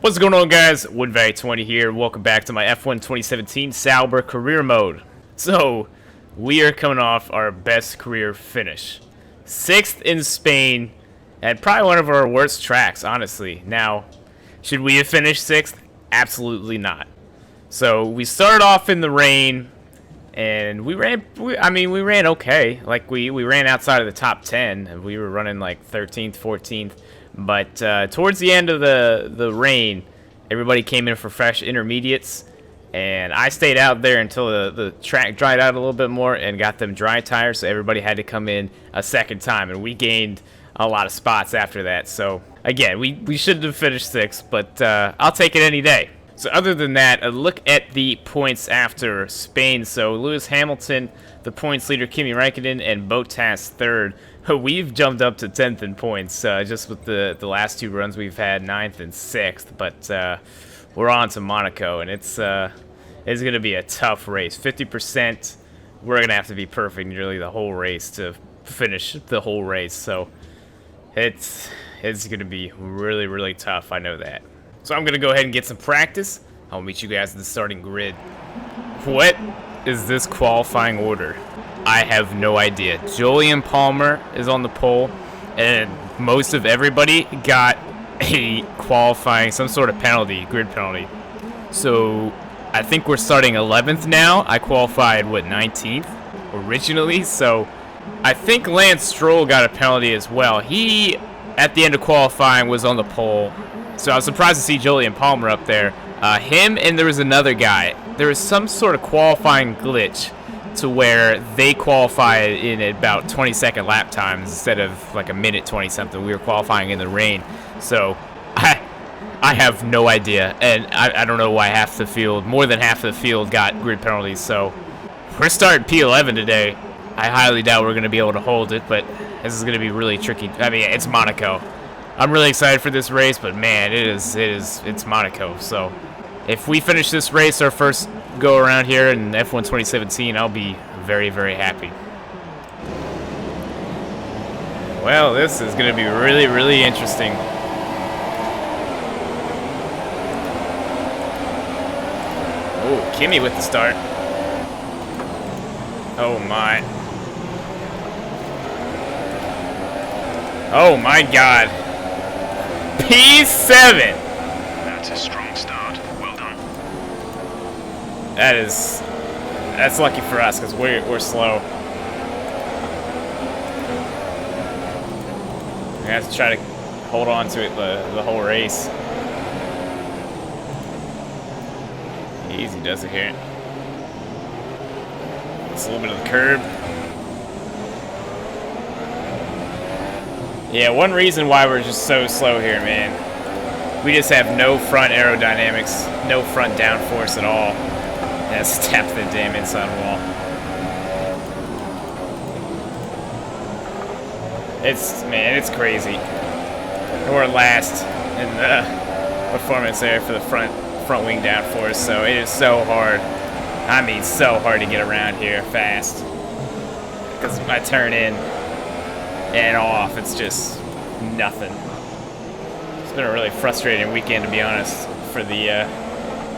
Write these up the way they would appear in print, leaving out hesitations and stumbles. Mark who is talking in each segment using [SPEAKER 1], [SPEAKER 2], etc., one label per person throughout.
[SPEAKER 1] What's going on, guys? Woodvalley20 here. Welcome back to my F1 2017 Sauber career mode. So, we are coming off our best career finish. 6th in Spain, and probably one of our worst tracks, honestly. Now, should we have finished 6th? Absolutely not. So, we started off in the rain, and we ran okay. Like, we ran outside of the top 10, and we were running like 13th, 14th. But towards the end of the rain, everybody came in for fresh intermediates, and I stayed out there until the track dried out a little bit more and got them dry tires, so everybody had to come in a second time, and we gained a lot of spots after that. So, again, we shouldn't have finished 6th, but I'll take it any day. So other than that, a look at the points after Spain. So Lewis Hamilton, the points leader, Kimi Räikkönen, and Bottas 3rd. We've jumped up to 10th in points just with the last 2 runs we've had, 9th and 6th. But we're on to Monaco, and it's going to be a tough race. 50%, we're going to have to be perfect nearly the whole race to finish the whole race. So it's going to be really, really tough. I know that. So I'm going to go ahead and get some practice. I'll meet you guys at the starting grid. What is this qualifying order? I have no idea. Julian Palmer is on the pole, and most of everybody got a qualifying, some sort of penalty, grid penalty. So I think we're starting 11th now. I qualified, 19th originally? So I think Lance Stroll got a penalty as well. He, at the end of qualifying, was on the pole. So I was surprised to see Julian Palmer up there. Him, and there was another guy. There was some sort of qualifying glitch to where they qualified in about 20-second lap times instead of like a minute 20-something. We were qualifying in the rain. So I have no idea. And I don't know why half the field, more than half of the field, got grid penalties. So we're starting P11 today. I highly doubt we're going to be able to hold it, but this is going to be really tricky. I mean, it's Monaco. I'm really excited for this race, but man, it's Monaco. So if we finish this race, our first go around here in F1 2017, I'll be very, very happy. Well, this is going to be really, really interesting. Oh, Kimi with the start. Oh my. Oh my God. P7.
[SPEAKER 2] That's a strong start. Well done.
[SPEAKER 1] That's lucky for us because we're slow. We have to try to hold on to it the whole race. Easy does it here. It's a little bit of the curb. Yeah, one reason why we're just so slow here, man. We just have no front aerodynamics, no front downforce at all. Let's tap the damn inside wall. It's crazy. We're last in the performance there for the front wing downforce, so it is so hard. I mean, so hard to get around here fast. Because when I turn in and off, it's just nothing. It's been a really frustrating weekend, to be honest, for the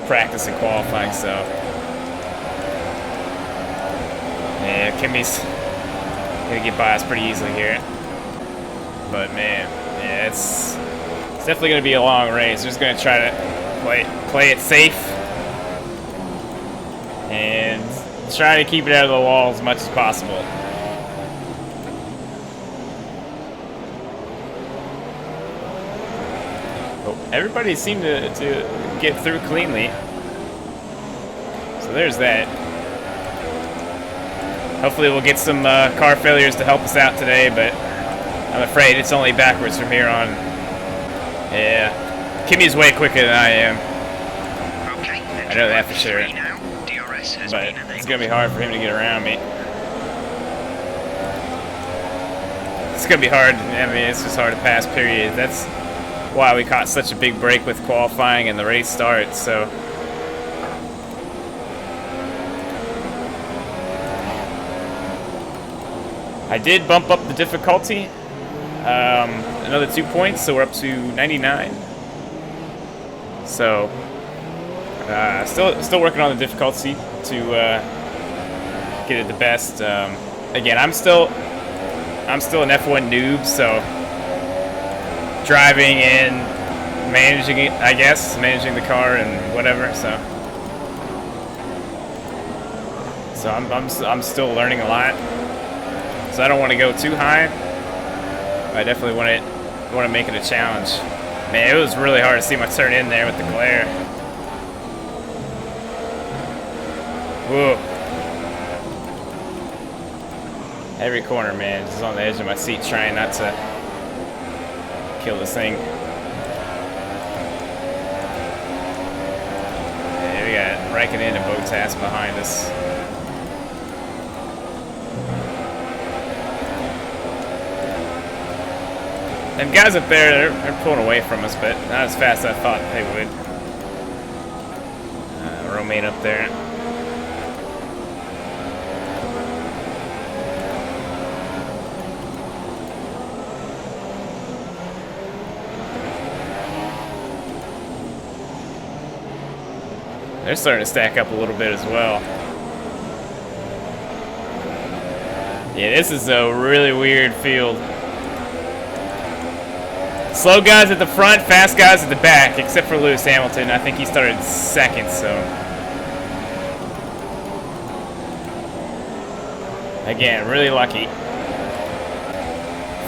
[SPEAKER 1] practice and qualifying. So yeah, Kimi's gonna get by us pretty easily here. But man, yeah, it's definitely gonna be a long race. We're just gonna try to play it safe and try to keep it out of the wall as much as possible. Everybody seemed to get through cleanly. So there's that. Hopefully we'll get some car failures to help us out today, but I'm afraid it's only backwards from here on. Yeah. Kimi's way quicker than I am. I know that for sure. But it's going to be hard for him to get around me. It's going to be hard. I mean, it's just hard to pass, period. That's why we caught such a big break with qualifying and the race start. So I did bump up the difficulty another 2 points, so we're up to 99. So, still working on the difficulty to get it the best. Again, I'm still an F1 noob, so driving and managing it, I guess, managing the car and whatever. So I'm still learning a lot. So I don't want to go too high. I definitely want to make it a challenge. Man, it was really hard to see my turn in there with the glare. Whoa. Every corner, man, just on the edge of my seat trying not to kill this thing. Yeah, we got Raikkonen and Bottas behind us. Them guys up there, they're pulling away from us, but not as fast as I thought they would. Romain up there. They're starting to stack up a little bit as well. Yeah, this is a really weird field. Slow guys at the front, fast guys at the back, except for Lewis Hamilton. I think he started second, so. Again, really lucky.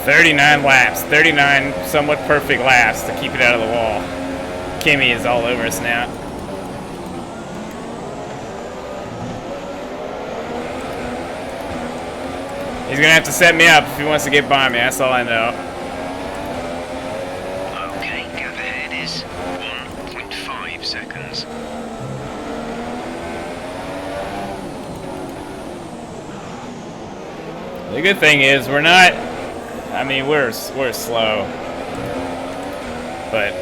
[SPEAKER 1] 39 laps, 39 somewhat perfect laps to keep it out of the wall. Kimi is all over us now. He's gonna have to set me up if he wants to get by me, that's all I know.
[SPEAKER 2] Okay, gap ahead is 1.5 seconds.
[SPEAKER 1] The good thing is we're not, I mean, we're slow. But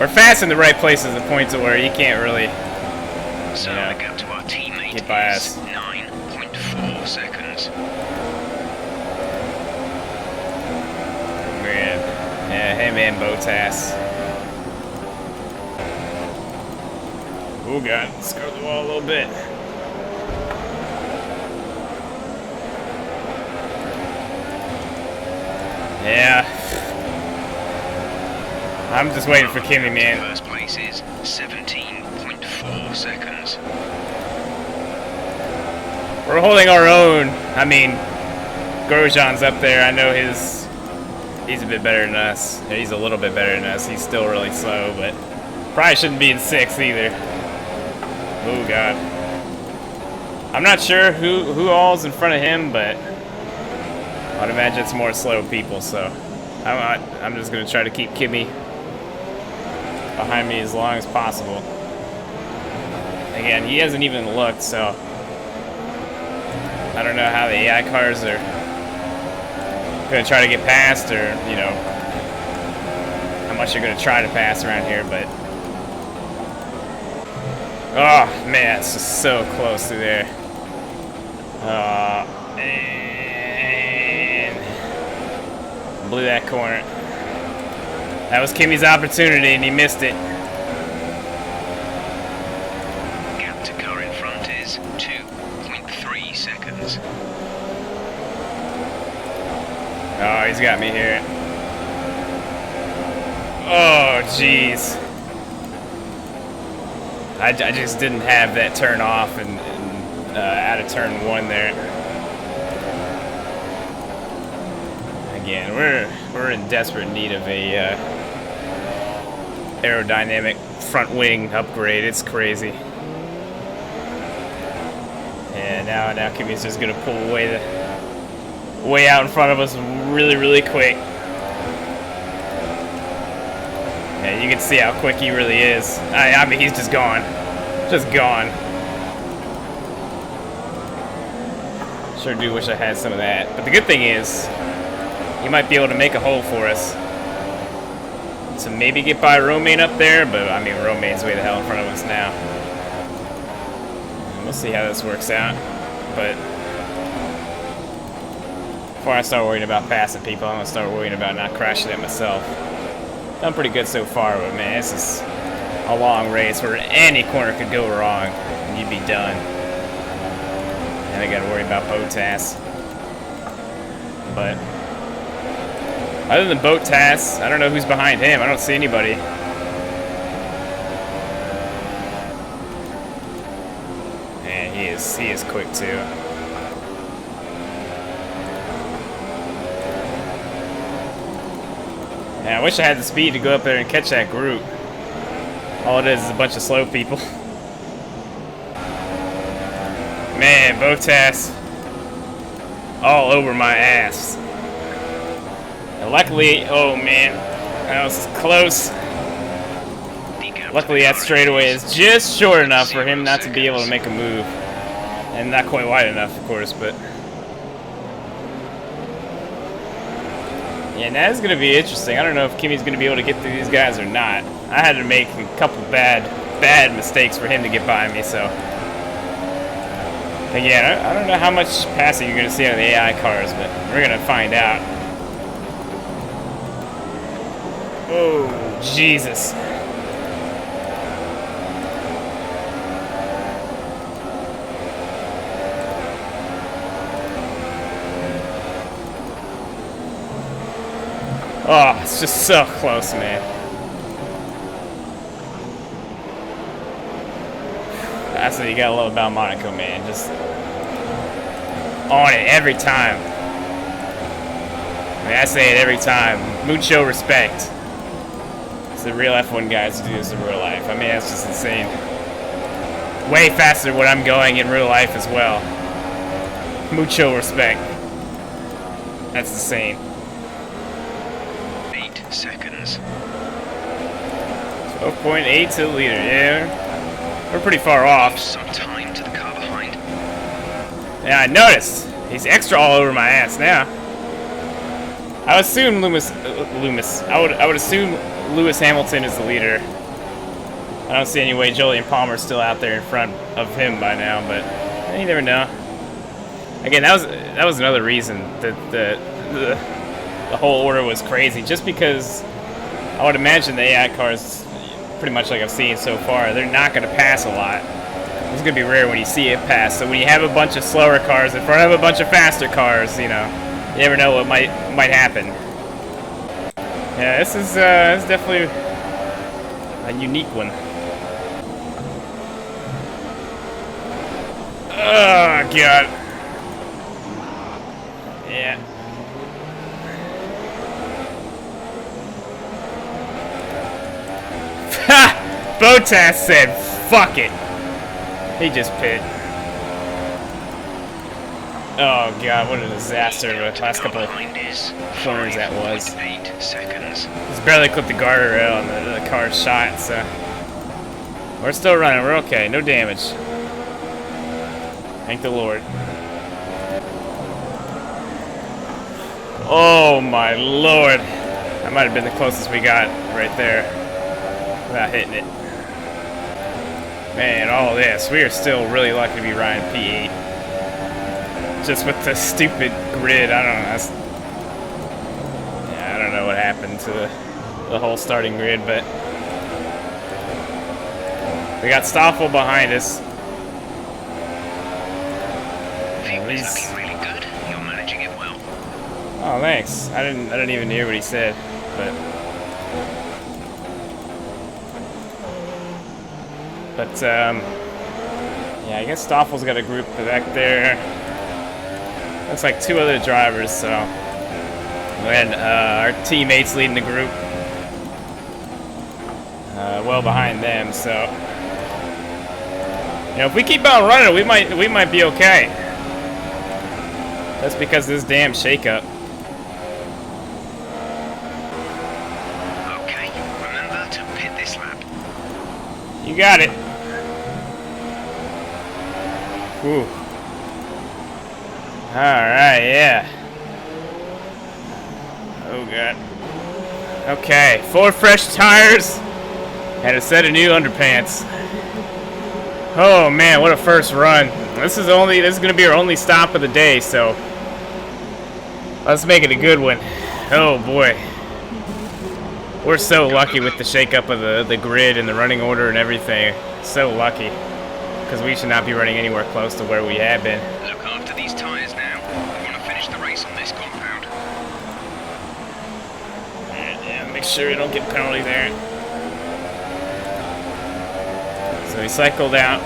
[SPEAKER 1] we're fast in the right places at points where you can't really,
[SPEAKER 2] So the gap to our teammate
[SPEAKER 1] get by
[SPEAKER 2] is
[SPEAKER 1] us.
[SPEAKER 2] 9.4 seconds.
[SPEAKER 1] Man. Yeah, hey man, Bottas. Oh god, let's go to the wall a little bit. Yeah. I'm just waiting for Kimi, man.
[SPEAKER 2] First place is 17.4 seconds.
[SPEAKER 1] We're holding our own. I mean, Grosjean's up there. I know he's a bit better than us. He's a little bit better than us. He's still really slow, but probably shouldn't be in sixth either. Oh god. I'm not sure who all's in front of him, but I'd imagine it's more slow people. So I'm just gonna try to keep Kimi behind me as long as possible. Again, he hasn't even looked, so I don't know how the AI cars are gonna try to get past, or you know how much you're gonna try to pass around here. But oh man, it's just so close through there. And blew that corner. That was Kimi's opportunity, and he missed it.
[SPEAKER 2] Gap to car in front is 2.3 seconds.
[SPEAKER 1] Oh, he's got me here. Oh, jeez. I just didn't have that turn off and out of turn one there. Again, we're in desperate need of a aerodynamic front wing upgrade. It's crazy. And now Kimi's just gonna pull way out in front of us really quick. Yeah, you can see how quick he really is. I mean, he's just gone. Just gone. Sure do wish I had some of that. But the good thing is, he might be able to make a hole for us. So maybe get by Romain up there, but I mean, Romain's way the hell in front of us now. And we'll see how this works out. But before I start worrying about passing people, I'm gonna start worrying about not crashing it myself. Done pretty good so far, but man, this is a long race where any corner could go wrong and you'd be done. And I gotta worry about Bottas. But other than Bottas, I don't know who's behind him. I don't see anybody. Man, he is quick too. Yeah, I wish I had the speed to go up there and catch that group. All it is a bunch of slow people. Man, Bottas all over my ass. And luckily, oh man, that was close. Luckily that straightaway is just short enough for him not to be able to make a move. And not quite wide enough, of course, but... Yeah, that is going to be interesting. I don't know if Kimi's going to be able to get through these guys or not. I had to make a couple bad mistakes for him to get by me, so... Again, I don't know how much passing you're going to see out of the AI cars, but we're going to find out. Oh, Jesus. Oh, it's just so close, man. That's what you gotta love about Monaco, man. Just on it every time. I mean, I say it every time. Mucho respect. It's the real F1 guys who do this in real life. I mean, that's just insane. Way faster than what I'm going in real life as well. Mucho respect. That's insane.
[SPEAKER 2] 8 seconds.
[SPEAKER 1] 12.8 to the leader, yeah. We're pretty far off.
[SPEAKER 2] Some time to the car behind.
[SPEAKER 1] Yeah, I noticed. He's extra all over my ass now. I would assume I would assume Lewis Hamilton is the leader. I don't see any way Jolyon Palmer's still out there in front of him by now, but you never know. Again, that was another reason that the whole order was crazy. Just because I would imagine the AI cars, pretty much like I've seen so far, they're not going to pass a lot. It's going to be rare when you see it pass. So when you have a bunch of slower cars in front of a bunch of faster cars, you know, you never know what might happen. Yeah, this is definitely a unique one. Oh God. Yeah. Ha! Bottas said, "Fuck it." He just pit. Oh God, what a disaster the last couple of corners that was.
[SPEAKER 2] 8 seconds.
[SPEAKER 1] Just barely clipped the guardrail and the car's shot, so we're still running. We're okay. No damage. Thank the Lord. Oh my Lord. That might have been the closest we got right there without hitting it. Man, all this. We are still really lucky to be riding P8. Just with the stupid grid. I don't know. Yeah, I don't know what happened to the whole starting grid, but we got Stoffel behind us.
[SPEAKER 2] He's looking really good. You're managing it well.
[SPEAKER 1] Oh, thanks. I didn't even hear what he said, but yeah, I guess Stoffel's got a group back there. Looks like 2 other drivers, so and our teammates leading the group, well behind them. So you know, if we keep on running, we might be okay. That's because of this damn shakeup.
[SPEAKER 2] Okay, remember to pit this lap.
[SPEAKER 1] You got it. Whew. Alright, yeah. Oh God. Okay, 4 fresh tires and a set of new underpants. Oh man, what a first run. This is gonna be our only stop of the day, so let's make it a good one. Oh boy. We're so lucky with the shakeup of the grid and the running order and everything. So lucky. Because we should not be running anywhere close to where we have been.
[SPEAKER 2] Look after these tyres now. We want to finish the race on this compound.
[SPEAKER 1] Yeah, make sure we don't get penalty there. So we cycled out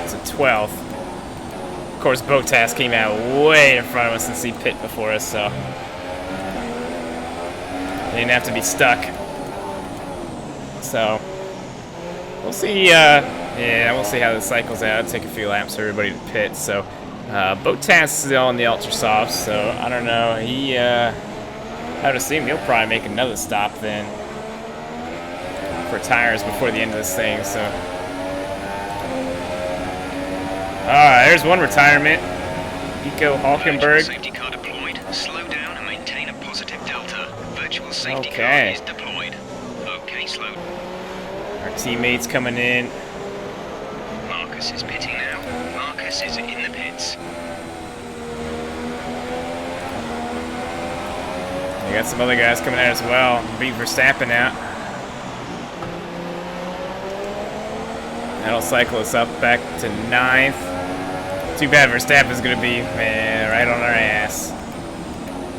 [SPEAKER 1] to 12th. Of course, Bottas came out way in front of us since he pit before us, so they didn't have to be stuck. So we'll see. Yeah, we'll see how this cycles out. It'll take a few laps for everybody to pit. So Bottas is on the ultra soft, so I don't know. He, I would assume he'll probably make another stop then for tires before the end of this thing. So, there's one retirement. Nico Hulkenberg.
[SPEAKER 2] Safety car deployed. Slow down and maintain a positive delta. Virtual safety car
[SPEAKER 1] Okay.
[SPEAKER 2] is deployed. Okay, slow.
[SPEAKER 1] Our teammates coming in.
[SPEAKER 2] Marcus is pitting now. Marcus is in the pits.
[SPEAKER 1] We got some other guys coming out as well. Beat Verstappen out. That'll cycle us up back to 9th. Too bad Verstappen's gonna be, man, right on our ass.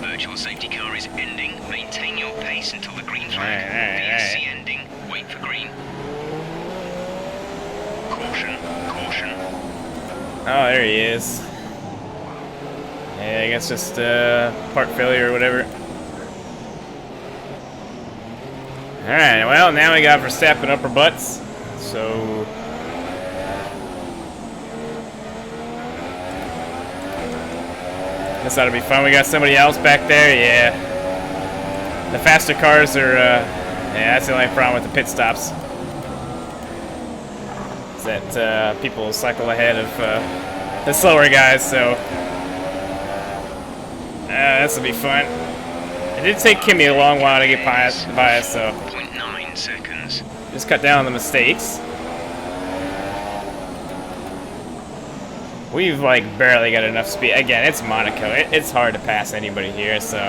[SPEAKER 2] Virtual safety car is ending. Maintain your pace until the green flag.
[SPEAKER 1] Alright.
[SPEAKER 2] VSC ending. Wait for green. Caution. Caution.
[SPEAKER 1] Oh, there he is. Yeah, I guess just part failure or whatever. Alright, well, now we got Verstappen upper butts. So this ought to be fun. We got somebody else back there. Yeah. The faster cars are, yeah, that's the only problem with the pit stops. Is that people cycle ahead of the slower guys, so this will be fun. It did take Kimmy a long while to get by us, so
[SPEAKER 2] 0.9 seconds.
[SPEAKER 1] just cut down on the mistakes. We've like barely got enough speed. Again, it's Monaco. It's hard to pass anybody here, so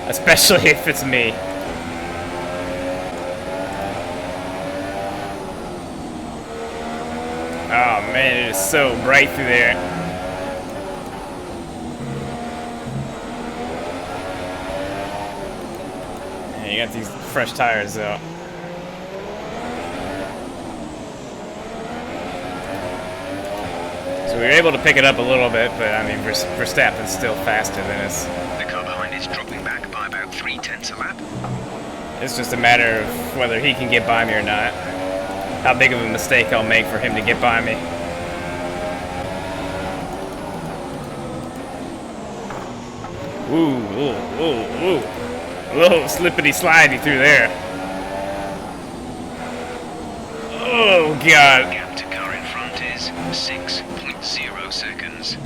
[SPEAKER 1] especially if it's me. Oh man, it is so bright through there. Yeah, you got these fresh tires though. So we were able to pick it up a little bit, but I mean, Verstappen's still faster than us.
[SPEAKER 2] The car behind is dropping back by about 0.3 a lap.
[SPEAKER 1] It's just a matter of whether he can get by me or not. How big of a mistake I'll make for him to get by me. Ooh, ooh, ooh, ooh. Whoa, slippity slidey through there. Oh, God.
[SPEAKER 2] Gap to car in front is 6.0 seconds.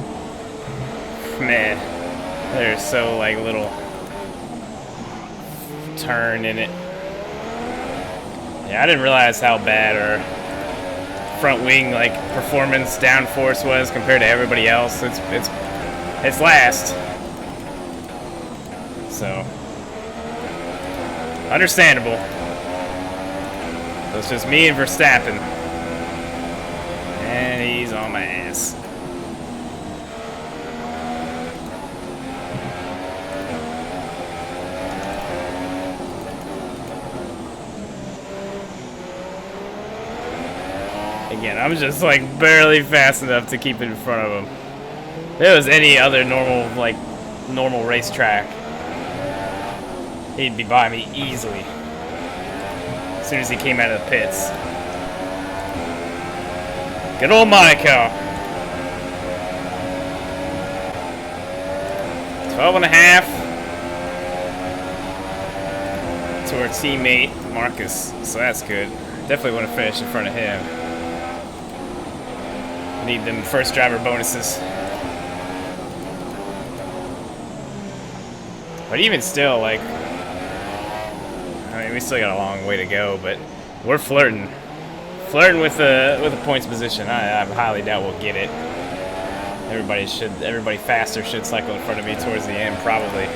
[SPEAKER 1] Man, there's so like little turn in it. Yeah, I didn't realize how bad our front wing like performance downforce was compared to everybody else. It's last. So understandable. So it's just me and Verstappen. And he's on my ass. Again, I'm just like barely fast enough to keep it in front of him. If it was any other normal racetrack, he'd be by me easily as soon as he came out of the pits. Good old Monaco. 12.5 to our teammate Marcus, so that's good. Definitely want to finish in front of him. Need them first driver bonuses. But even still, like, I mean, we still got a long way to go, but we're flirting with the points position. I highly doubt we'll get it. Everybody faster should cycle in front of me towards the end, probably.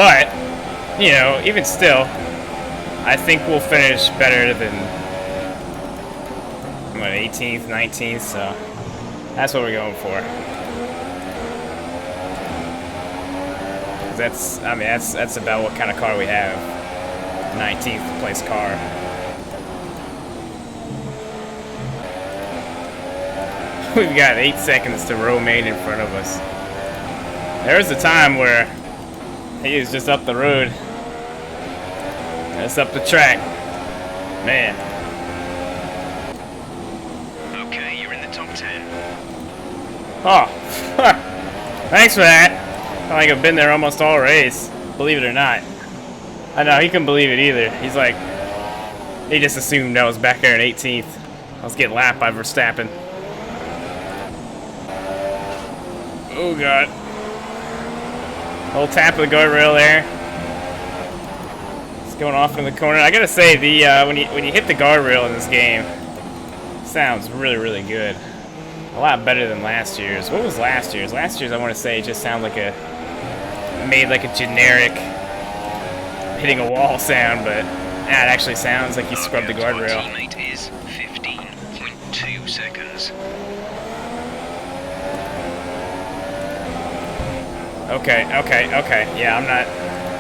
[SPEAKER 1] But, you know, even still, I think we'll finish better than, what, 18th, 19th, so that's what we're going for. That's about what kind of car we have. 19th place car. We've got 8 seconds to roamate in front of us. There was a time where he was just up the road. That's up the track. Man.
[SPEAKER 2] Okay, you're in the top 10.
[SPEAKER 1] Oh. Thanks for that. I think I've been there almost all race. Believe it or not. I know, he couldn't believe it either. He's like, he just assumed I was back there in 18th. I was getting lapped by Verstappen. Oh, God. Little tap of the guardrail there. It's going off in the corner. I gotta say, the when you hit the guardrail in this game, it sounds really, really good. A lot better than last year's. What was last year's? Last year's, I want to say, just sounded like made like a generic hitting a wall sound, but it actually sounds like you scrubbed the guardrail.
[SPEAKER 2] Teammate is 15.2 seconds.
[SPEAKER 1] Okay. Yeah, I'm not.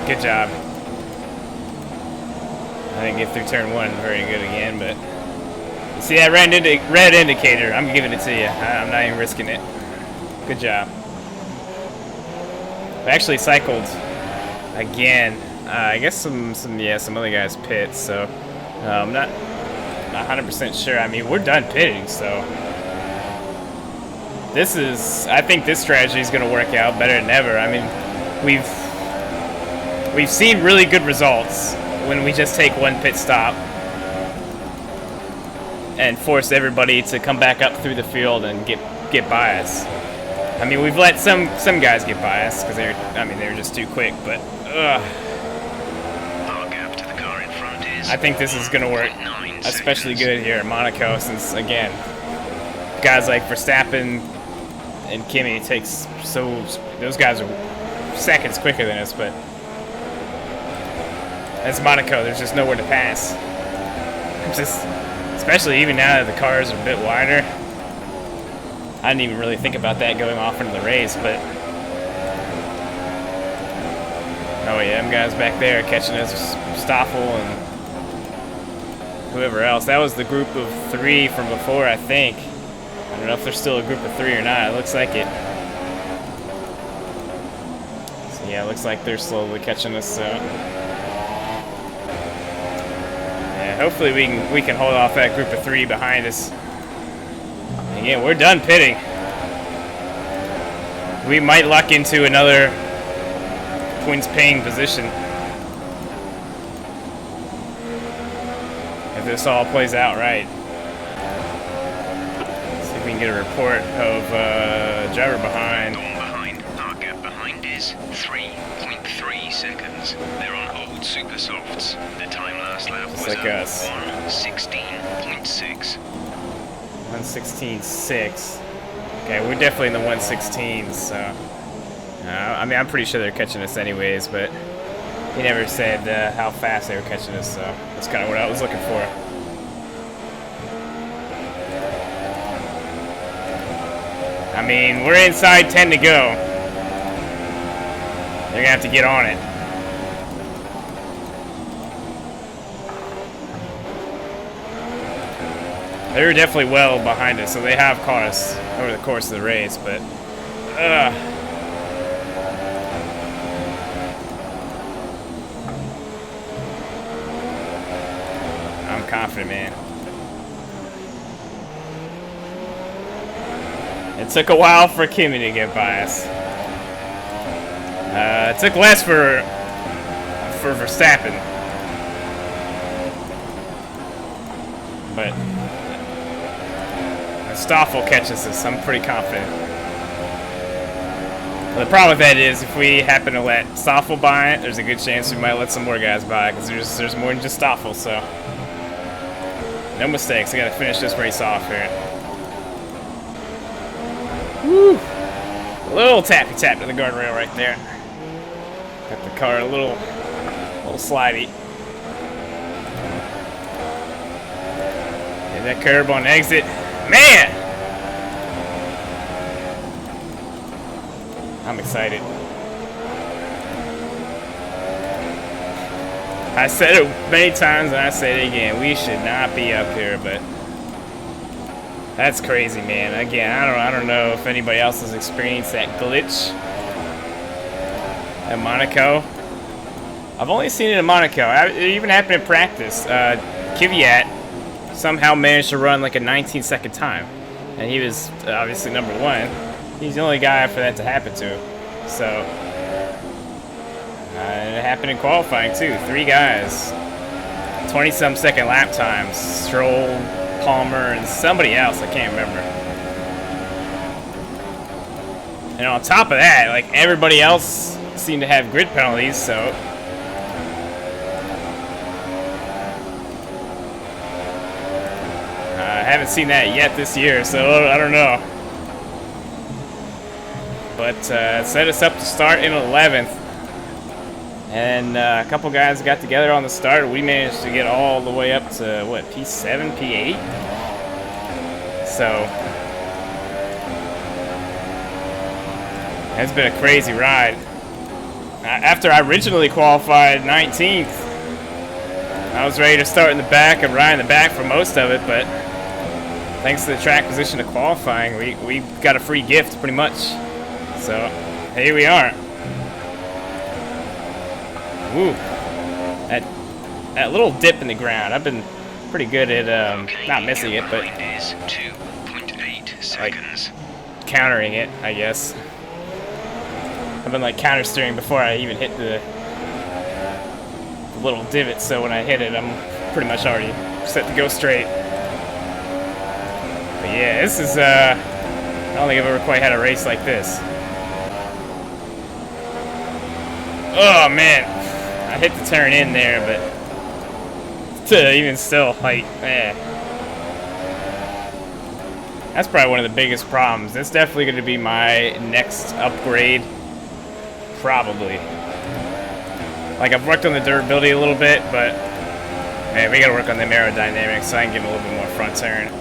[SPEAKER 1] Good job. I didn't get through turn 1 very good again, but you see that red indicator? I'm giving it to you. I'm not even risking it. Good job. I actually cycled again. I guess some other guys pit, so I'm not 100% sure. I mean, we're done pitting, so I think this strategy is going to work out better than ever. I mean, we've seen really good results when we just take one pit stop and force everybody to come back up through the field and get by us. I mean, we've let some guys get by us because they were just too quick, but
[SPEAKER 2] Our gap to the car in front is
[SPEAKER 1] I think this is going to work
[SPEAKER 2] 1.9
[SPEAKER 1] especially
[SPEAKER 2] seconds.
[SPEAKER 1] good here in Monaco, since again, guys like Verstappen and Kimi those guys are seconds quicker than us, but it's Monaco, there's just nowhere to pass. Especially even now that the cars are a bit wider. I didn't even really think about that going off into the race, but oh yeah, them guys back there catching us, Stoffel and whoever else. That was the group of 3 from before, I think. I don't know if there's still a group of 3 or not. It looks like it. So yeah, it looks like they're slowly catching us. So yeah, hopefully we can hold off that group of 3 behind us. Again, we're done pitting. We might luck into another points paying position if this all plays out right. See if we can get a report of driver behind.
[SPEAKER 2] Gone behind. Our gap behind is 3.3 seconds. They're on old super softs. The time last lap was
[SPEAKER 1] like us.
[SPEAKER 2] 1:16.6.
[SPEAKER 1] 1:16.6. Okay, we're definitely in the 1:16s, so I mean, I'm pretty sure they're catching us anyways, but he never said how fast they were catching us, so that's kind of what I was looking for. I mean, we're inside 10 to go. They're gonna have to get on it. They were definitely well behind us, so they have caught us over the course of the race, but I'm confident, man. It took a while for Kimi to get by us. It took less for Verstappen, but Stoffel catches us, I'm pretty confident. The problem with that is if we happen to let Stoffel by it, there's a good chance we might let some more guys by, because there's more than just Stoffel, so no mistakes. I gotta finish this race off here. Woo! A little tappy tap to the guardrail right there. Got the car a little slidey. And that curb on exit. Man! I'm excited. I said it many times and I say it again. We should not be up here, but that's crazy, man. Again, I don't know if anybody else has experienced that glitch at Monaco. I've only seen it in Monaco. It even happened in practice. Kvyat somehow managed to run like a 19-second time, and he was obviously number one. He's the only guy for that to happen to. So it happened in qualifying too. 3 guys, 20-some second lap times. Stroll, Palmer, and somebody else. I can't remember. And on top of that, like everybody else seemed to have grid penalties. So I haven't seen that yet this year, so I don't know. But set us up to start in 11th. And a couple guys got together on the start. We managed to get all the way up to, what, P7, P8? So it's been a crazy ride. After I originally qualified 19th, I was ready to start in the back and ride in the back for most of it, but thanks to the track position of qualifying, we got a free gift pretty much. So here we are. Woo. That little dip in the ground, I've been pretty good at not missing it, but
[SPEAKER 2] 2.8 seconds.
[SPEAKER 1] Like countering it, I guess. I've been like counter steering before I even hit the little divot, so when I hit it, I'm pretty much already set to go straight. But yeah, this is I don't think I've ever quite had a race like this. Oh man, I hit the turn in there, but even still, like, that's probably one of the biggest problems. That's definitely going to be my next upgrade, probably. Like, I've worked on the durability a little bit, but man, we got to work on the aerodynamics so I can get a little bit more front turn.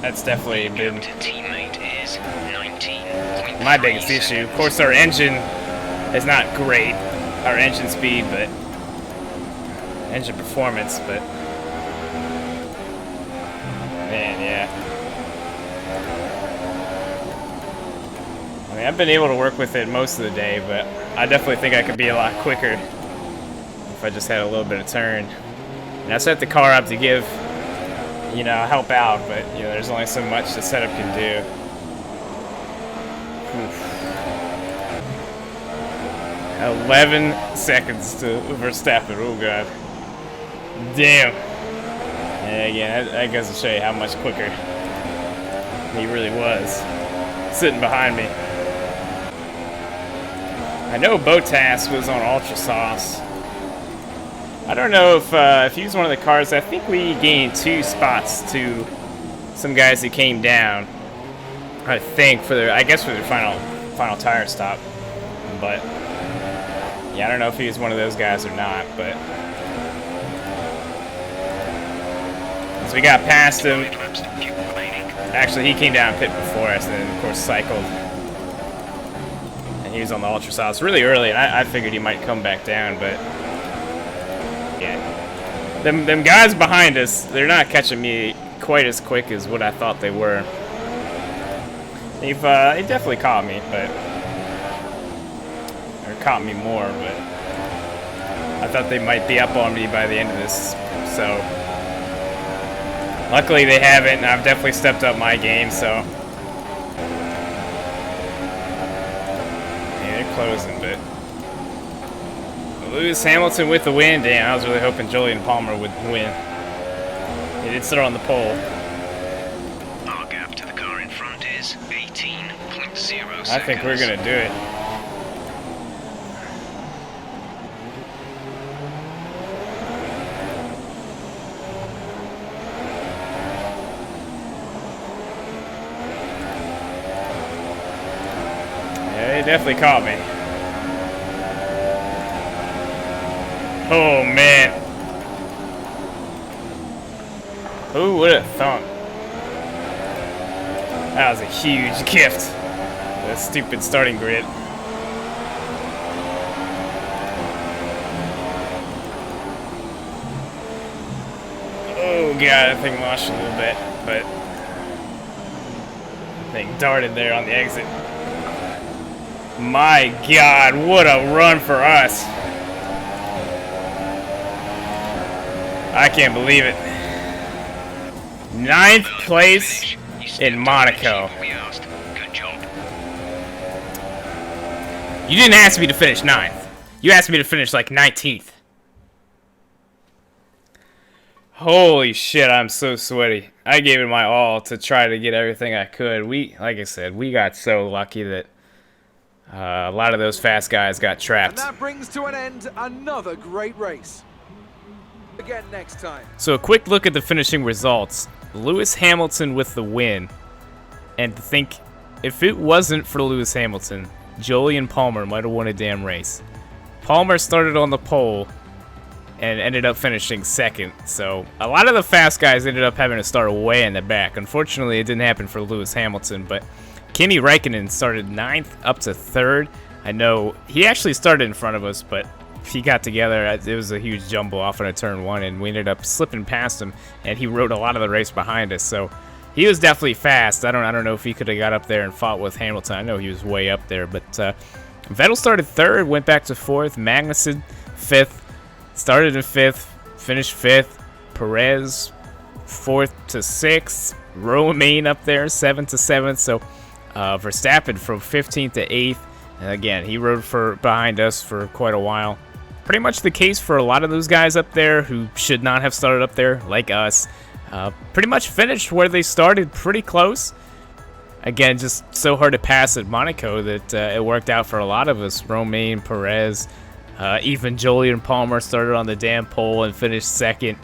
[SPEAKER 1] That's definitely been my biggest issue. Of course, our engine is not great, our engine speed, but engine performance, but man, yeah. I mean, I've been able to work with it most of the day, but I definitely think I could be a lot quicker if I just had a little bit of turn. And I set the car up to give, you know, help out, but you know, there's only so much the setup can do. Oof. 11 seconds to Verstappen. Oh god. Damn. Yeah, again, that goes to show you how much quicker he really was. Sitting behind me. I know Bottas was on Ultra Sauce. I don't know if he was one of the cars. I think we gained 2 spots to some guys that came down. I think for their, I guess for their final tire stop. But yeah, I don't know if he was one of those guys or not. But as we got past him, actually he came down pit before us, and then of course cycled. He was on the Ultra Sauce really early, and I figured he might come back down, but yeah. Them guys behind us, they're not catching me quite as quick as what I thought they were. They've definitely caught me, but or caught me more, but I thought they might be up on me by the end of this, so luckily they haven't, and I've definitely stepped up my game, so closing, but Lewis Hamilton with the win. Damn, I was really hoping Julian Palmer would win. He did sit on the pole.
[SPEAKER 2] Our gap to the car in front is 18.0 seconds.
[SPEAKER 1] I think we're gonna do it. Yeah, they definitely caught me. Oh, man. Who would have thought? That was a huge gift. The stupid starting grid. Oh, God, that thing launched a little bit, but the thing darted there on the exit. My God, what a run for us. I can't believe it. 9th place in Monaco.
[SPEAKER 2] Good job.
[SPEAKER 1] You didn't ask me to finish 9th. You asked me to finish like 19th. Holy shit, I'm so sweaty. I gave it my all to try to get everything I could. Like I said, we got so lucky that a lot of those fast guys got trapped.
[SPEAKER 3] And that brings to an end another great race. Again next time.
[SPEAKER 1] So a quick look at the finishing results. Lewis Hamilton with the win. And to think, if it wasn't for Lewis Hamilton, Jolyon Palmer might have won a damn race. Palmer started on the pole and ended up finishing 2nd. So a lot of the fast guys ended up having to start way in the back. Unfortunately, it didn't happen for Lewis Hamilton, but Kimi Räikkönen started 9th up to 3rd. I know he actually started in front of us, but he got together. It was a huge jumble off on a turn 1, and we ended up slipping past him, and he rode a lot of the race behind us. So he was definitely fast. I don't know if he could have got up there and fought with Hamilton. I know he was way up there, but Vettel started 3rd, went back to 4th. Magnussen 5th, started in 5th, finished 5th. Perez 4th to 6th. Romain up there 7th to 7th. So Verstappen from 15th to 8th. And again, he rode behind us for quite a while. Pretty much the case for a lot of those guys up there who should not have started up there, like us. Pretty much finished where they started, pretty close. Again, just so hard to pass at Monaco that it worked out for a lot of us. Romain, Perez, even Jolyon Palmer started on the damn pole and finished 2nd.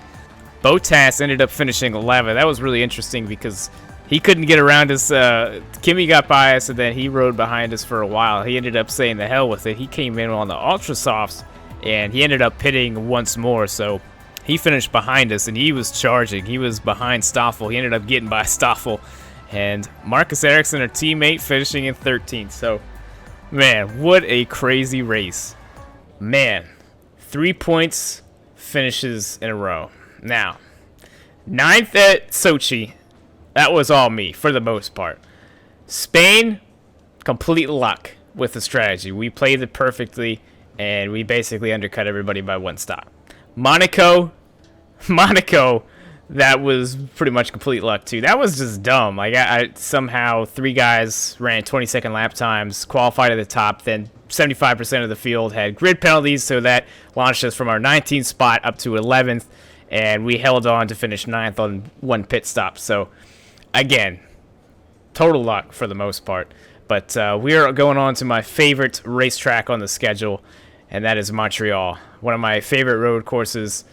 [SPEAKER 1] Bottas ended up finishing 11th. That was really interesting because he couldn't get around us. Kimi got by us, and then he rode behind us for a while. He ended up saying the hell with it. He came in on the ultra softs, and he ended up pitting once more. So he finished behind us, and he was charging. He was behind Stoffel. He ended up getting by Stoffel. And Marcus Ericsson, our teammate, finishing in 13th. So, man, what a crazy race. Man, 3 points finishes in a row. Now, 9th at Sochi. That was all me, for the most part. Spain, complete luck with the strategy. We played it perfectly, and we basically undercut everybody by 1 stop. Monaco, that was pretty much complete luck, too. That was just dumb. Like, I somehow 3 guys ran 22nd lap times, qualified at the top, then 75% of the field had grid penalties, so that launched us from our 19th spot up to 11th, and we held on to finish 9th on 1 pit stop. So, again, total luck for the most part. But we are going on to my favorite racetrack on the schedule, and that is Montreal. One of my favorite road courses.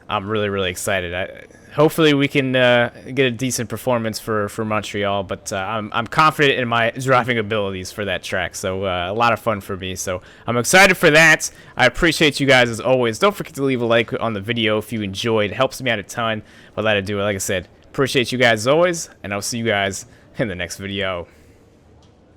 [SPEAKER 1] I'm really, really excited. Hopefully we can get a decent performance for Montreal, but I'm confident in my driving abilities for that track, so a lot of fun for me. So I'm excited for that. I appreciate you guys as always. Don't forget to leave a like on the video if you enjoyed. It helps me out a ton. But let it do it. Like I said, appreciate you guys as always, and I'll see you guys in the next video.